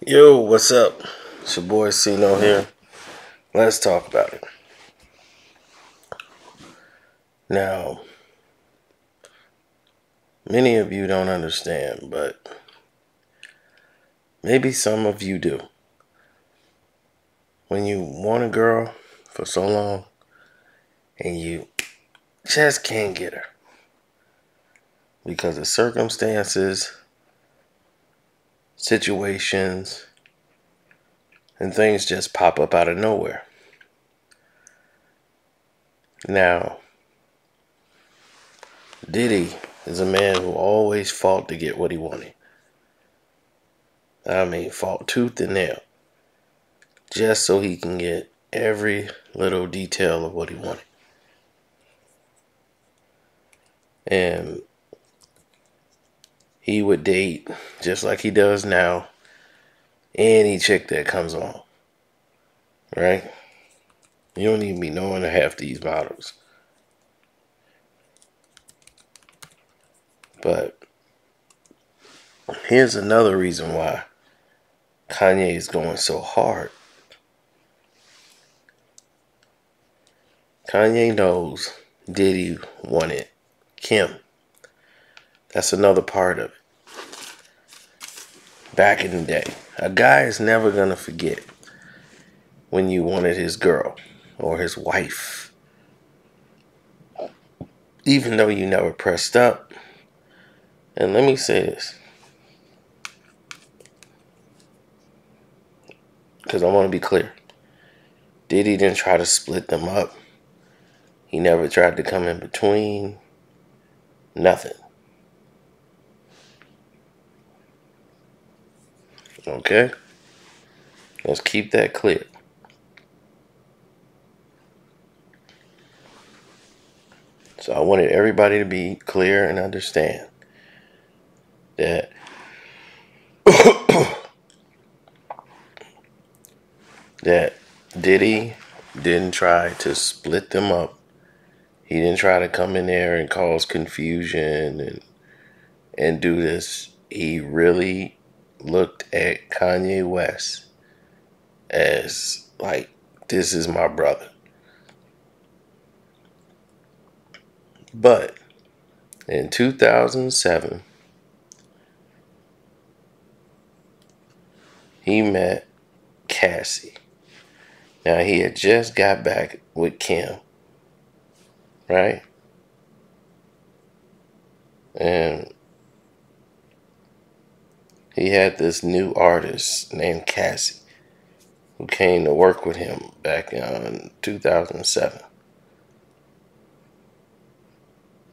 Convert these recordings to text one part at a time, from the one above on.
Yo, what's up? It's your boy Cino here. Let's talk about it. Now, many of you don't understand, but maybe some of you do. When you want a girl for so long and you just can't get her because of circumstances, situations, and things just pop up out of nowhere. Now, Diddy is a man who always fought to get what he wanted. I mean, fought tooth and nail just so he can get every little detail of what he wanted. And he would date, just like he does now, any chick that comes on, right? You don't even be knowing half these models. But here's another reason why Kanye is going so hard. Kanye knows Diddy wanted Kim. That's another part of it. Back in the day, a guy is never going to forget when you wanted his girl or his wife. Even though you never pressed up. And let me say this, because I want to be clear. Diddy didn't try to split them up. He never tried to come in between. Nothing. Okay? Let's keep that clear. So I wanted everybody to be clear and understand that that Diddy didn't try to split them up. He didn't try to come in there and cause confusion and do this. He really looked at Kanye West as like, this is my brother. But in 2007, he met Cassie. Now, he had just got back with Kim, right? And he had this new artist named Cassie who came to work with him back in 2007.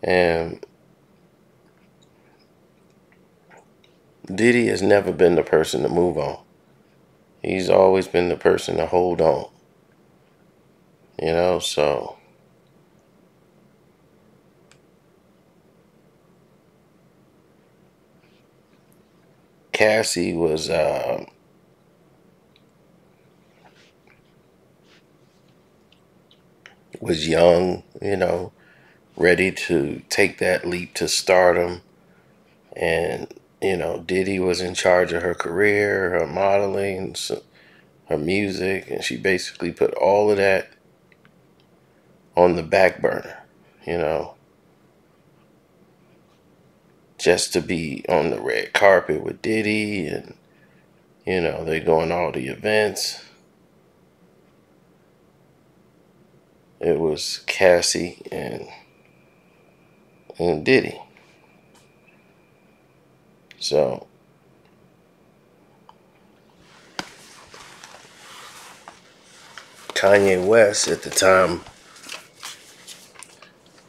And Diddy has never been the person to move on. He's always been the person to hold on. You know, so Cassie was young, you know, ready to take that leap to stardom. And, you know, Diddy was in charge of her career, her modeling, her music, and she basically put all of that on the back burner, you know, just to be on the red carpet with Diddy, and, you know, they go on all the events. It was Cassie and Diddy. So Kanye West at the time,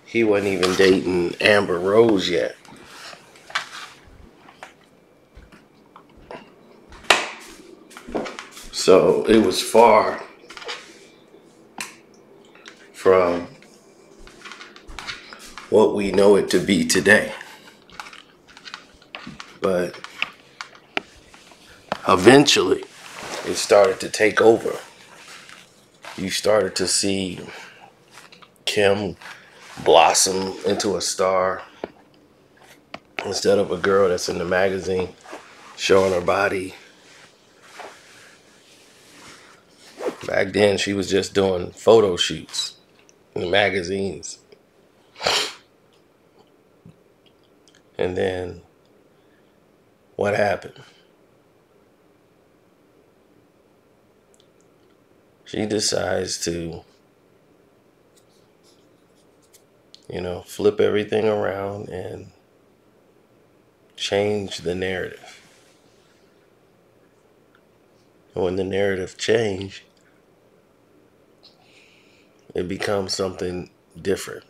he wasn't even dating Amber Rose yet. So it was far from what we know it to be today. But eventually, it started to take over. You started to see Kim blossom into a star instead of a girl that's in the magazine showing her body Back then, she was just doing photo shoots in the magazines. And then what happened? She decides to, flip everything around and change the narrative. And when the narrative changed, it becomes something different.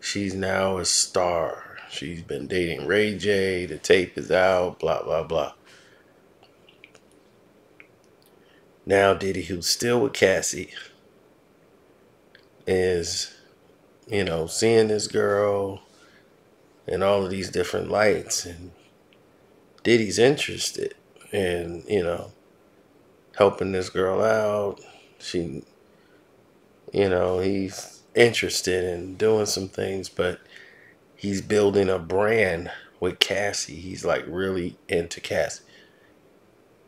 She's now a star. She's been dating Ray J. The tape is out, blah, blah, blah. Now Diddy, who's still with Cassie, is, seeing this girl in all of these different lights. And Diddy's interested in, helping this girl out. He's interested in doing some things, but he's building a brand with Cassie. He's like really into Cassie.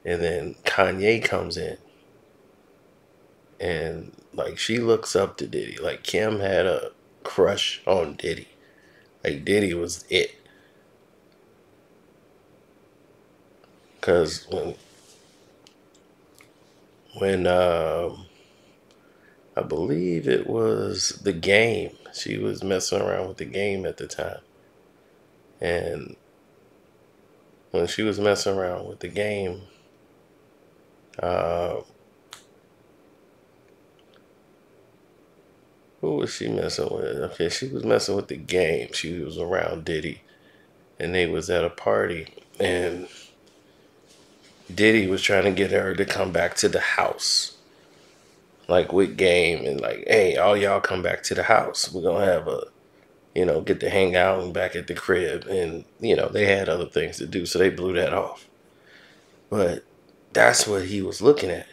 And then Kanye comes in and like she looks up to Diddy. Like Kim had a crush on Diddy. Like Diddy was it. Cause when I believe it was the game, she was messing around with the game at the time. And when she was messing around with the game, uh, who was she messing with? Okay, she was messing with the game. She was around Diddy, and they was at a party, and Diddy was trying to get her to come back to the house, like with game, and like, hey, all y'all come back to the house. We're gonna have get to hang out and back at the crib, and they had other things to do, so they blew that off. But that's what he was looking at.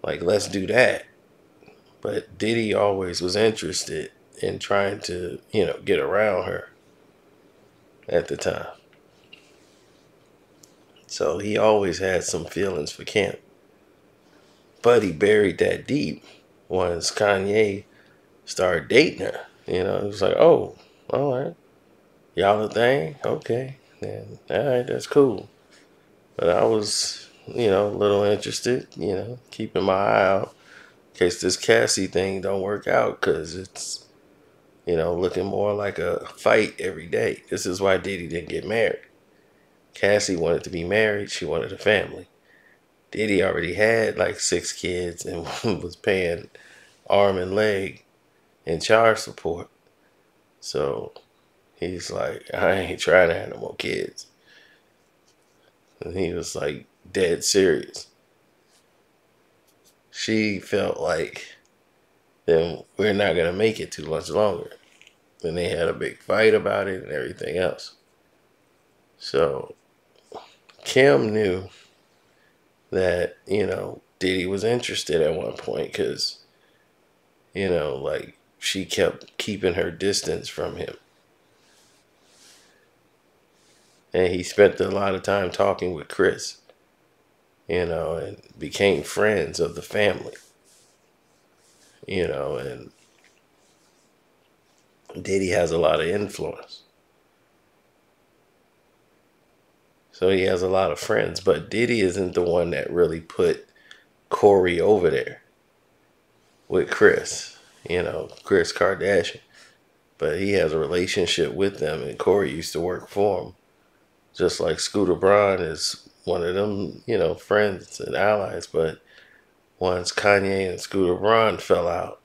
Like, let's do that. But Diddy always was interested in trying to, get around her at the time. So he always had some feelings for Kim. But he buried that deep once Kanye started dating her. It was like, oh, all right. Y'all a thing? Okay. Then, all right, that's cool. But I was, a little interested, keeping my eye out in case this Cassie thing don't work out, because it's, looking more like a fight every day. This is why Diddy didn't get married. Cassie wanted to be married. She wanted a family. Diddy already had like 6 kids and was paying arm and leg and child support. So he's like, I ain't trying to have no more kids. And he was like dead serious. She felt like, then we're not going to make it too much longer. Then they had a big fight about it and everything else. So Kim knew that, Diddy was interested at one point because, like she kept keeping her distance from him. And he spent a lot of time talking with Chris, and became friends of the family, and Diddy has a lot of influence. So he has a lot of friends, but Diddy isn't the one that really put Corey over there with Chris, Chris Kardashian. But he has a relationship with them, and Corey used to work for him. Just like Scooter Braun is one of them, friends and allies. But once Kanye and Scooter Braun fell out,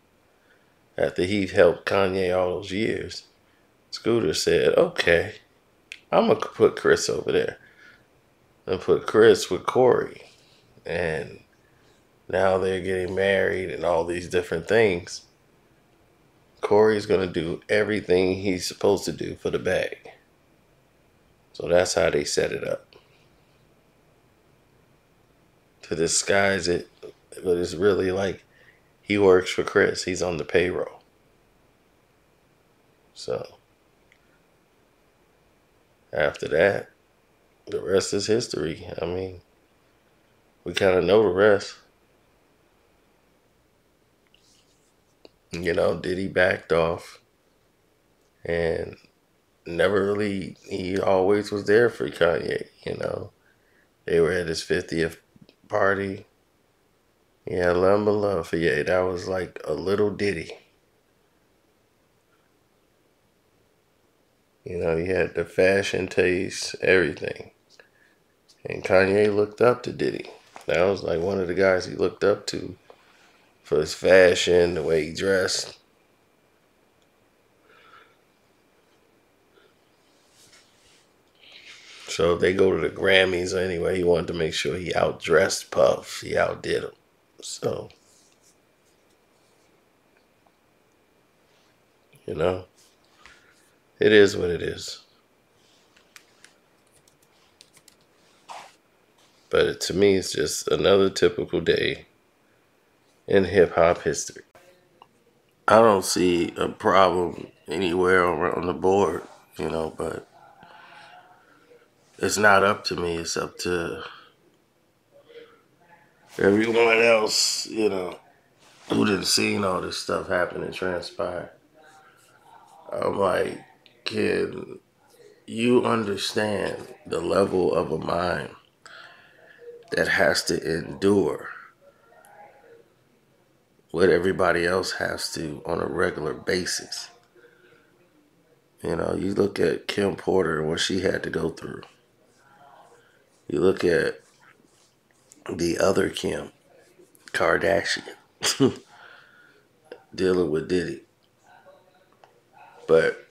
after he helped Kanye all those years, Scooter said, okay, I'm going to put Chris over there. And put Chris with Corey. And now they're getting married and all these different things. Corey's going to do everything he's supposed to do for the bag. So that's how they set it up. To disguise it, but it's really like he works for Chris. He's on the payroll. So after that, the rest is history. I mean, We kind of know the rest. You know, Diddy backed off and never really, he always was there for Kanye. You know, they were at his 50th party. Yeah, Love Love for yeah, that was like a little Diddy. You know, he had the fashion taste, everything. And Kanye looked up to Diddy. That was like one of the guys he looked up to for his fashion, the way he dressed. So if they go to the Grammys anyway, he wanted to make sure he outdressed Puff. He outdid him. So, you know, it is what it is. But to me, it's just another typical day in hip hop history. I don't see a problem anywhere around the board, you know, but it's not up to me. It's up to everyone else, you know, who didn't see all this stuff happen and transpire. I'm like, can you understand the level of a mind that has to endure what everybody else has to on a regular basis? You know, you look at Kim Porter and what she had to go through. You look at the other Kim Kardashian dealing with Diddy. But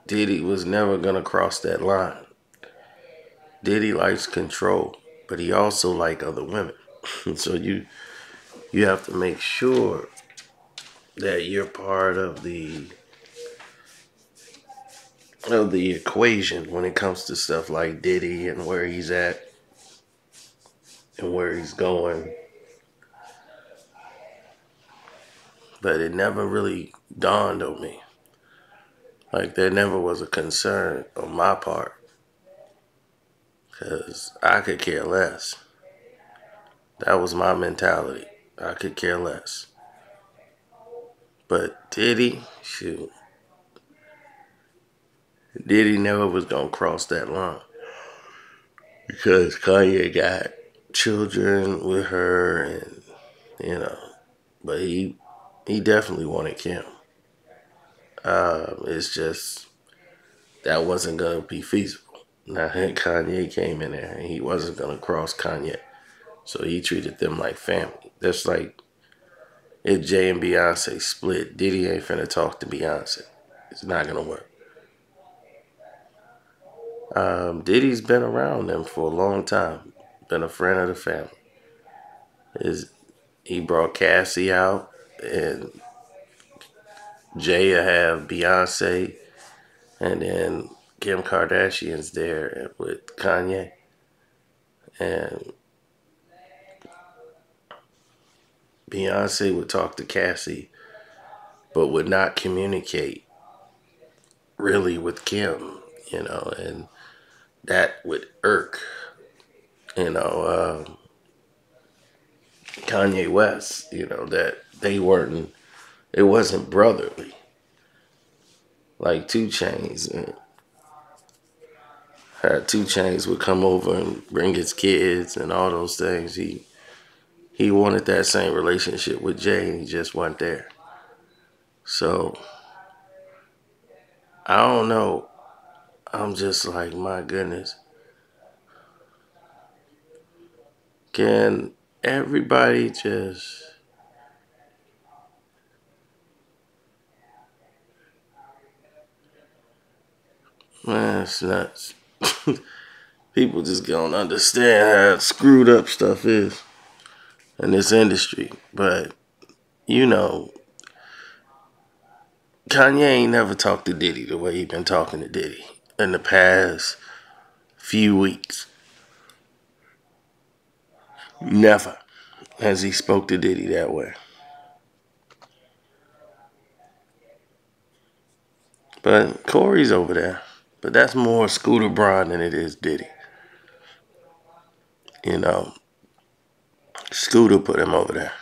Diddy was never going to cross that line. Diddy likes control, but he also like other women. So you have to make sure that you're part of the equation when it comes to stuff like Diddy and where he's at and where he's going. But it never really dawned on me. Like there never was a concern on my part because I could care less. That was my mentality. I could care less. But Diddy, shoot, Diddy never was gonna cross that line because Kanye got children with her, and you know, but he definitely wanted Kim. It's just that wasn't gonna be feasible. Now Kanye came in there and he wasn't gonna cross Kanye, so he treated them like family. That's like if Jay and Beyonce split, Diddy ain't finna talk to Beyonce. It's not gonna work. Diddy's been around them for a long time. Been a friend of the family. Is he brought Cassie out, and Jay will have Beyonce, and then Kim Kardashian's there with Kanye, and Beyonce would talk to Cassie, but would not communicate really with Kim, you know, and that would irk, you know, Kanye West, you know, that they weren't, it wasn't brotherly. Like 2 Chainz, had 2 Chainz would come over and bring his kids and all those things. He wanted that same relationship with Jay, and he just wasn't there. So I don't know. I'm just like, my goodness. Can everybody just, man, it's nuts. People just don't understand how screwed up stuff is in this industry. But, you know, Kanye ain't never talked to Diddy the way he been talking to Diddy in the past few weeks. Never has he spoke to Diddy that way. But Corey's over there. But that's more Scooter Braun than it is Diddy. You know, Scooter put him over there.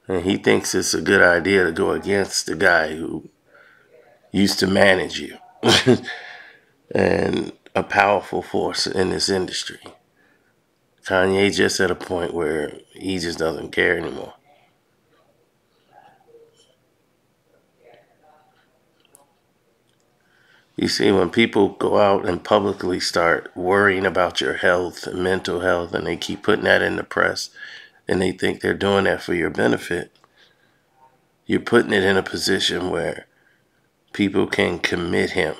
And he thinks it's a good idea to go against the guy who used to manage you and a powerful force in this industry. Kanye just at a point where he just doesn't care anymore. You see, when people go out and publicly start worrying about your health and mental health, and they keep putting that in the press, and they think they're doing that for your benefit, you're putting it in a position where people can commit him.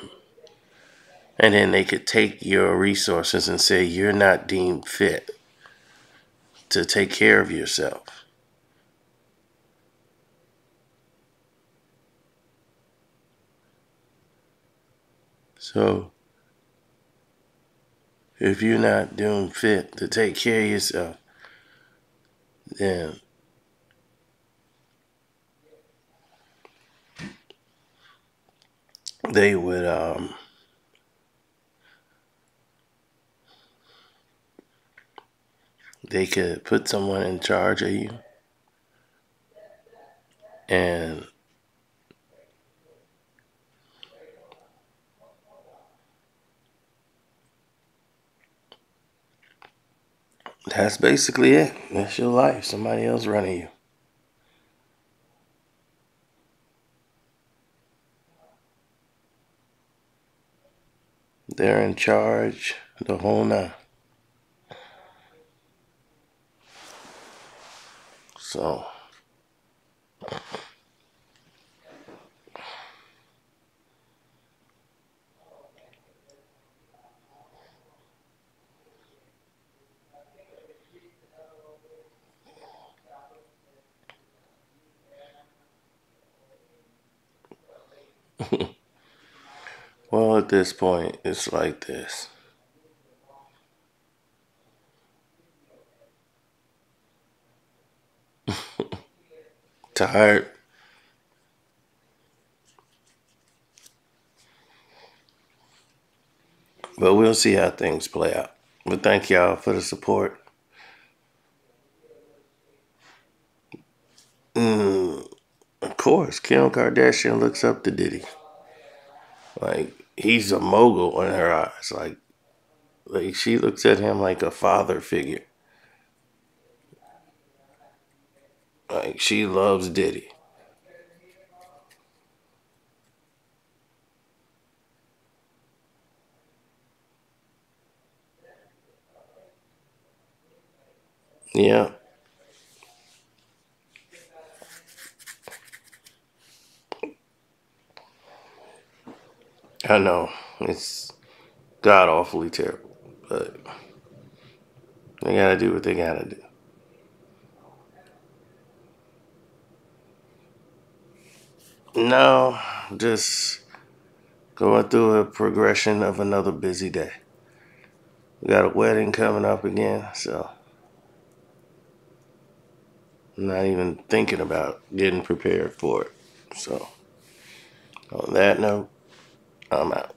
And then they could take your resources and say you're not deemed fit to take care of yourself. So if you're not deemed fit to take care of yourself, then they would they could put someone in charge of you, and that's basically it. That's your life. Somebody else running you. They're in charge the whole nine. So well, at this point, it's like this. Tired, but we'll see how things play out. But thank y'all for the support. Of course, Kim Kardashian looks up to Diddy. Like, he's a mogul in her eyes. Like she looks at him like a father figure. Like, she loves Diddy. Yeah, I know. It's god awfully terrible. But they gotta do what they gotta do. No, just going through a progression of another busy day. We got a wedding coming up again, so I'm not even thinking about getting prepared for it. So, on that note, I'm out.